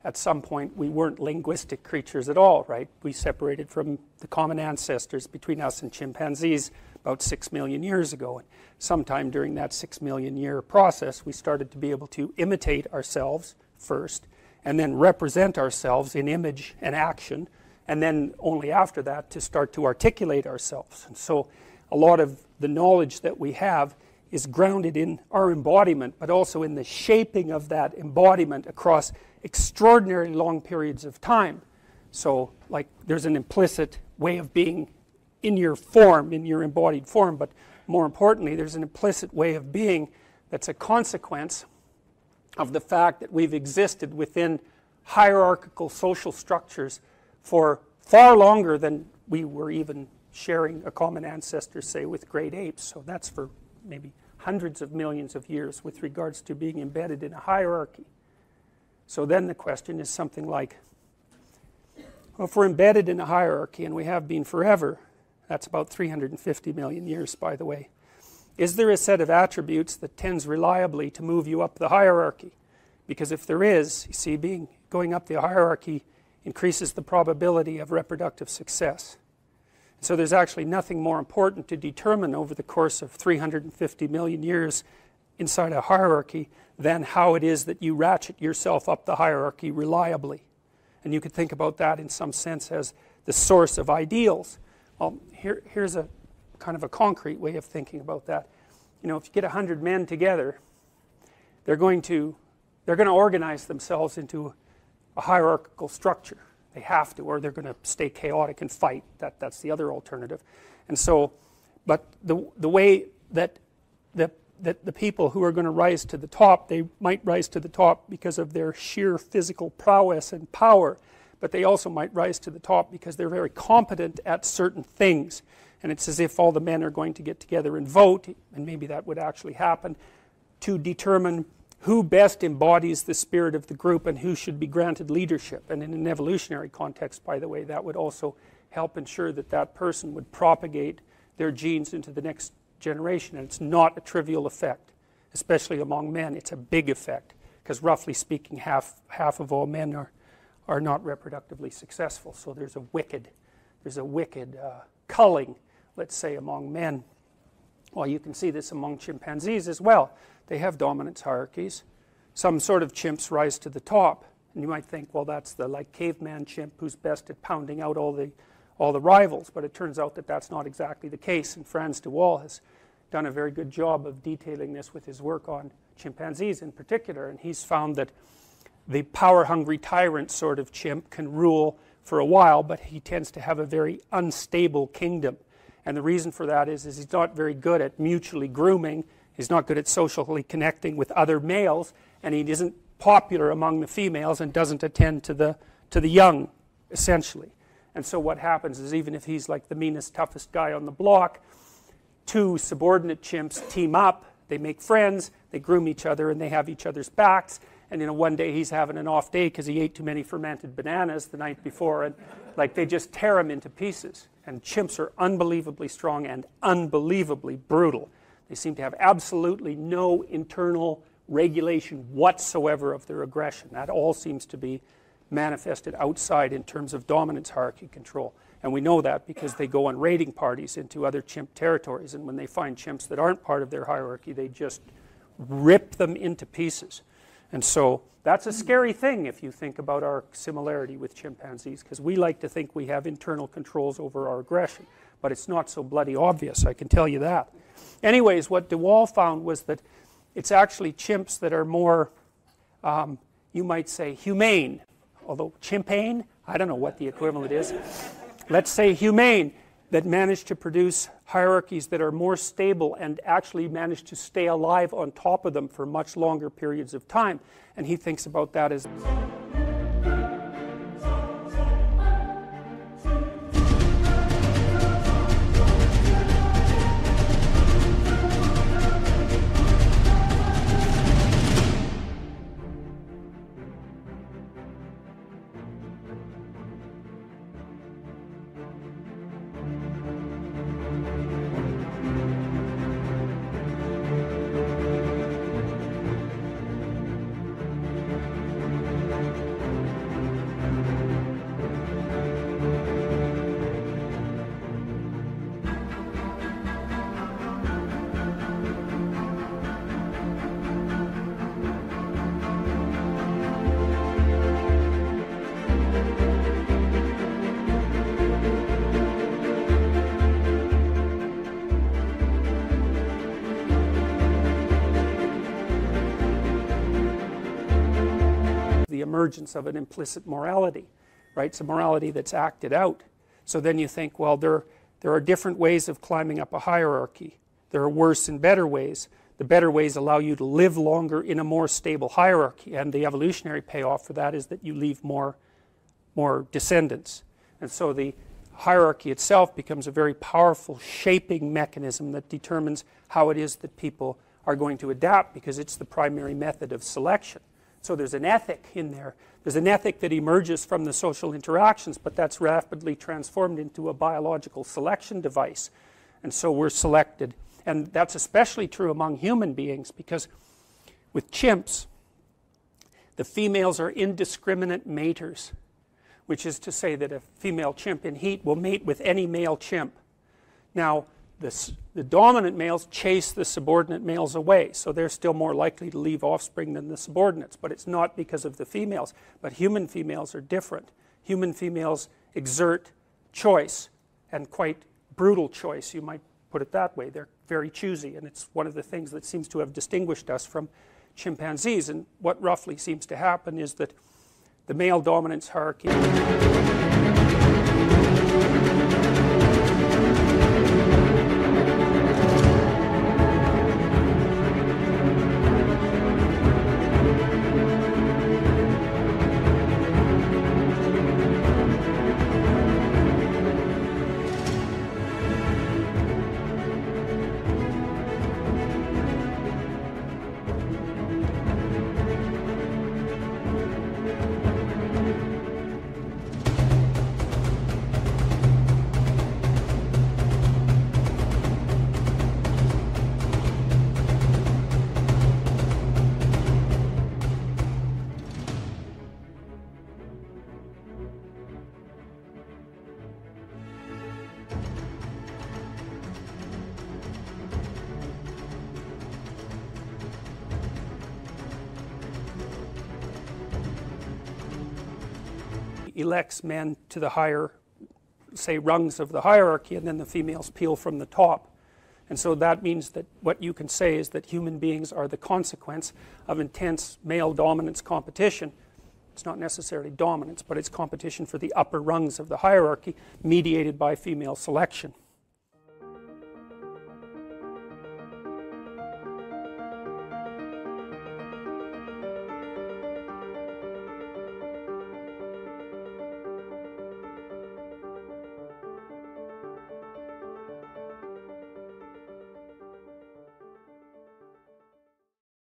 at some point we weren't linguistic creatures at all, right? We separated from the common ancestors between us and chimpanzees about 6 million years ago. And sometime during that 6 million year process, we started to be able to imitate ourselves first, and then represent ourselves in image and action, and then only after that to start to articulate ourselves. And so a lot of the knowledge that we have is grounded in our embodiment, but also in the shaping of that embodiment across extraordinarily long periods of time. So like there's an implicit way of being in your form, in your embodied form, but more importantly there's an implicit way of being that's a consequence of the fact that we've existed within hierarchical social structures for far longer than we were even sharing a common ancestor, say, with great apes. So that's for maybe hundreds of millions of years with regards to being embedded in a hierarchy. So then the question is something like, well, if we're embedded in a hierarchy, and we have been forever, that's about 350 million years, by the way, is there a set of attributes that tends reliably to move you up the hierarchy? Because if there is, you see, going up the hierarchy increases the probability of reproductive success. So there's actually nothing more important to determine over the course of 350 million years inside a hierarchy than how it is that you ratchet yourself up the hierarchy reliably. And you could think about that in some sense as the source of ideals. Well, here's a kind of a concrete way of thinking about that. You know, if you get 100 men together, they're going to organize themselves into a hierarchical structure. They have to, or they're going to stay chaotic and fight. That's the other alternative. And so, but the way that the people who are going to rise to the top, they might rise to the top because of their sheer physical prowess and power, but they also might rise to the top because they're very competent at certain things. And it's as if all the men are going to get together and vote, and maybe that would actually happen, to determine who best embodies the spirit of the group and who should be granted leadership. And in an evolutionary context, by the way, that would also help ensure that that person would propagate their genes into the next generation. And it's not a trivial effect, especially among men. It's a big effect, because roughly speaking, half of all men are not reproductively successful. So there's a wicked culling, let's say, among men. Well, you can see this among chimpanzees as well. They have dominance hierarchies. Some sort of chimps rise to the top, and you might think, well, that's the like caveman chimp who's best at pounding out all the rivals. But it turns out that that's not exactly the case. And Frans de Waal has done a very good job of detailing this with his work on chimpanzees in particular. And he's found that the power-hungry tyrant sort of chimp can rule for a while, but he tends to have a very unstable kingdom. And the reason for that is he's not very good at mutually grooming. He's not good at socially connecting with other males, and he isn't popular among the females and doesn't attend to the young, essentially. And so what happens is, even if he's like the meanest, toughest guy on the block, two subordinate chimps team up, they make friends, they groom each other, and they have each other's backs. And you know, one day he's having an off day because he ate too many fermented bananas the night before, and like they just tear him into pieces. And chimps are unbelievably strong and unbelievably brutal. They seem to have absolutely no internal regulation whatsoever of their aggression. That all seems to be manifested outside in terms of dominance hierarchy control. And we know that because they go on raiding parties into other chimp territories, and when they find chimps that aren't part of their hierarchy, they just rip them into pieces. And so that's a scary thing if you think about our similarity with chimpanzees, because we like to think we have internal controls over our aggression, but it's not so bloody obvious, I can tell you that. Anyways, what de Waal found was that it's actually chimps that are more, you might say, humane. Although chimpane, I don't know what the equivalent is. Let's say humane, that manage to produce hierarchies that are more stable and actually manage to stay alive on top of them for much longer periods of time. And he thinks about that as emergence of an implicit morality, right? It's a morality that's acted out. So then you think, well, there are different ways of climbing up a hierarchy. There are worse and better ways. The better ways allow you to live longer in a more stable hierarchy, and the evolutionary payoff for that is that you leave more descendants. And so the hierarchy itself becomes a very powerful shaping mechanism that determines how it is that people are going to adapt, because it's the primary method of selection. So there's an ethic in there. There's an ethic that emerges from the social interactions, but that's rapidly transformed into a biological selection device. And so we're selected. And that's especially true among human beings, because with chimps, the females are indiscriminate maters, which is to say that a female chimp in heat will mate with any male chimp. Now, the dominant males chase the subordinate males away, so they're still more likely to leave offspring than the subordinates, but it's not because of the females. But human females are different. Human females exert choice, and quite brutal choice, you might put it that way. They're very choosy, and it's one of the things that seems to have distinguished us from chimpanzees. And what roughly seems to happen is that the male dominance hierarchy elects men to the higher, say, rungs of the hierarchy, and then the females peel from the top. And so that means that what you can say is that human beings are the consequence of intense male dominance competition. It's not necessarily dominance, but it's competition for the upper rungs of the hierarchy, mediated by female selection.